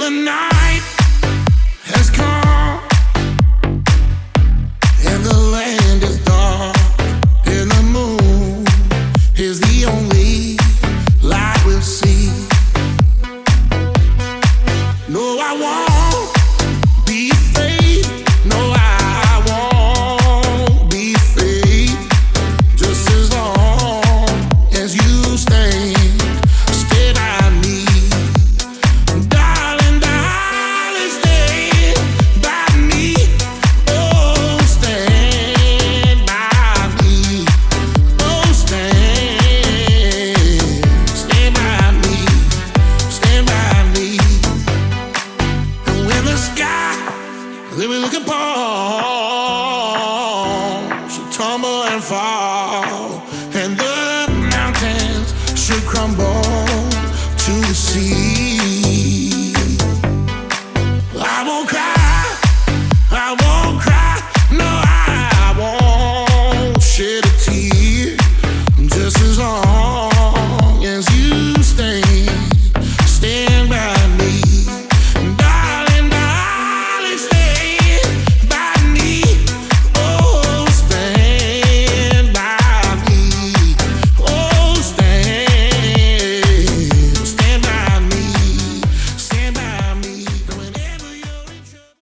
the night has come and the land is dark, and the moon is the only light we'll see. No, I won't be afraid. No, I won't be afraid. Just as long as you stay by me, darling, darling, stay by me. Oh, stand by me. Oh, stand by me. Stand by me. And when the sky that we look upon should tumble and fall, and the mountains should crumble to the sea,